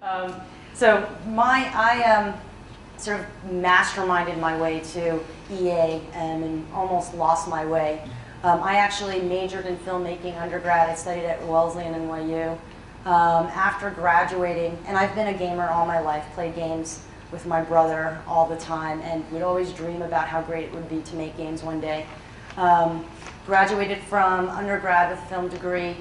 I sort of masterminded my way to EA and almost lost my way. I actually majored in filmmaking undergrad. I studied at Wellesley and NYU. After graduating, and I've been a gamer all my life, played games with my brother all the time, and would always dream about how great it would be to make games one day. Graduated from undergrad with a film degree.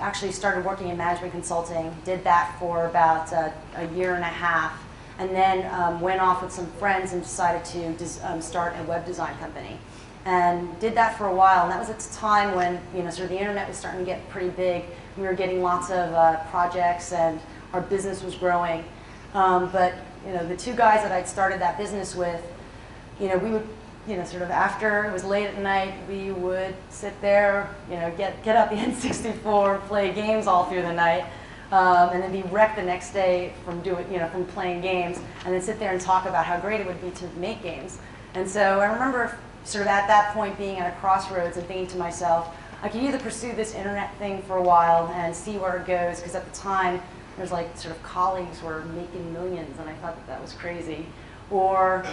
Actually started working in management consulting, did that for about a year and a half, and then went off with some friends and decided to start a web design company. And did that for a while, and that was at the time when sort of the internet was starting to get pretty big. We were getting lots of projects, and our business was growing. But the two guys that I'd started that business with, we would sort of after it was late at night, we would sit there, get out the N64, play games all through the night, and then be wrecked the next day from from playing games, and then sit there and talk about how great it would be to make games. And so I remember sort of at that point being at a crossroads and thinking to myself, I could either pursue this internet thing for a while and see where it goes, because at the time there's like sort of colleagues were making millions, and I thought that was crazy, or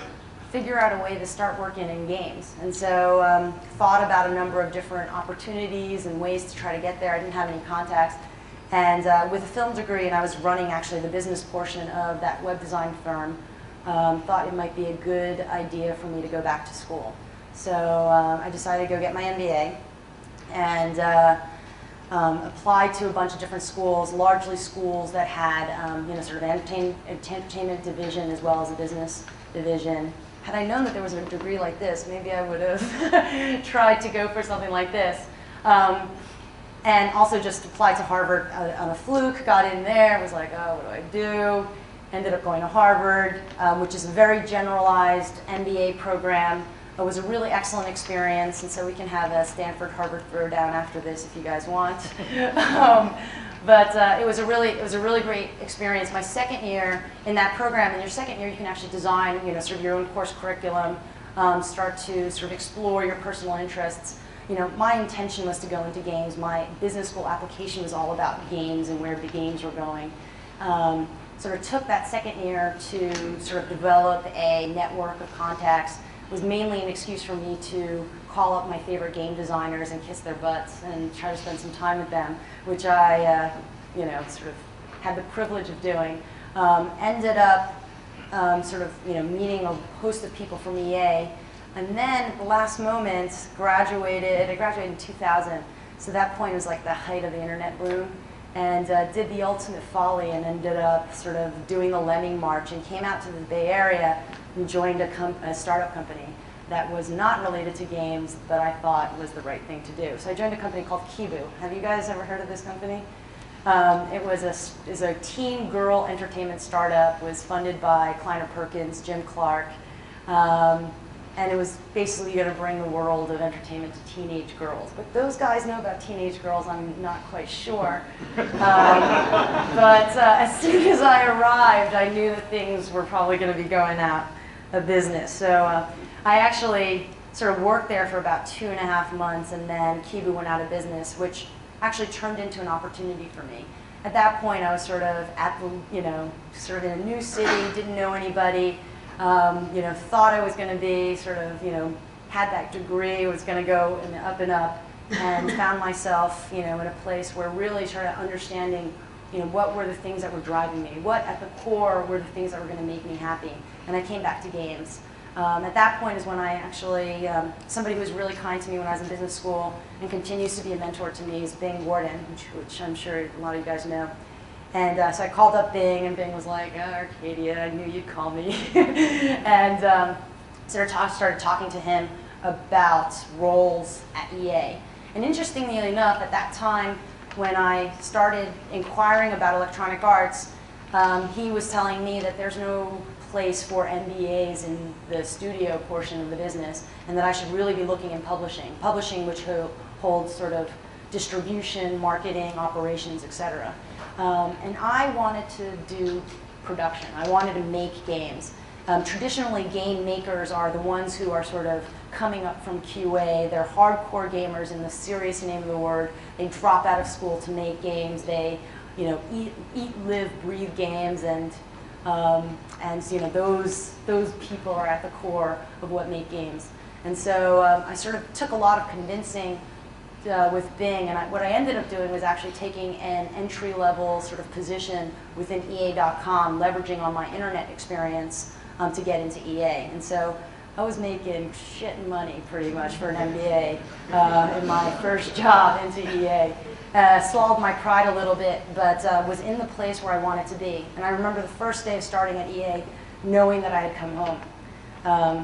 figure out a way to start working in games. And so thought about a number of different opportunities and ways to try to get there. I didn't have any contacts. And with a film degree, and I was running actually the business portion of that web design firm, thought it might be a good idea for me to go back to school. So I decided to go get my MBA and applied to a bunch of different schools, largely schools that had sort of entertainment division as well as a business division. Had I known that there was a degree like this, maybe I would have tried to go for something like this. And also just applied to Harvard on a fluke, got in there, was like, oh, what do I do? Ended up going to Harvard, which is a very generalized MBA program. It was a really excellent experience, and so we can have a Stanford-Harvard throwdown after this if you guys want. But it was a really great experience. My second year in that program, in your second year, you can actually design, sort of your own course curriculum, start to sort of explore your personal interests. My intention was to go into games. My business school application was all about games and where the games were going. Sort of took that second year to sort of develop a network of contacts. It was mainly an excuse for me to call up my favorite game designers and kiss their butts and try to spend some time with them, which I, sort of had the privilege of doing. Ended up sort of, meeting a host of people from EA, and then at the last moment graduated. I graduated in 2000, so that point was like the height of the internet boom, and did the ultimate folly and ended up sort of doing the Lemming March and came out to the Bay Area and joined a startup company that was not related to games, but I thought was the right thing to do. So I joined a company called Kibu. Have you guys ever heard of this company? It was a teen girl entertainment startup, was funded by Kleiner Perkins, Jim Clark, and it was basically going to bring the world of entertainment to teenage girls. But those guys know about teenage girls, I'm not quite sure. But as soon as I arrived, I knew that things were probably going to be going out of business. So I actually sort of worked there for about 2.5 months, and then Kibu went out of business, which actually turned into an opportunity for me. At that point, I was sort of at the, sort of in a new city, didn't know anybody, thought I was going to be sort of, had that degree, was going to go up and up, and found myself, in a place where really started understanding, what were the things that were driving me, what at the core were the things that were going to make me happy, and I came back to games. At that point is when I actually, somebody who was really kind to me when I was in business school and continues to be a mentor to me is Bing Gordon, which I'm sure a lot of you guys know. And so I called up Bing, and Bing was like, oh, Arcadia, I knew you'd call me. And started talking to him about roles at EA. And interestingly enough, at that time, when I started inquiring about electronic arts, he was telling me that there's no place for MBAs in the studio portion of the business, and that I should really be looking in publishing which holds sort of distribution, marketing, operations, etc. And I wanted to do production. I wanted to make games. Traditionally, game makers are the ones who are sort of coming up from QA. They're hardcore gamers in the serious name of the word. They drop out of school to make games. They you know, eat, live, breathe games, and you know, those people are at the core of what make games. And so I sort of took a lot of convincing with Bing, and what I ended up doing was actually taking an entry-level sort of position within EA.com, leveraging on my internet experience to get into EA. And so I was making shit money pretty much for an MBA in my first job into EA. Swallowed my pride a little bit, but was in the place where I wanted to be. And I remember the first day of starting at EA, knowing that I had come home.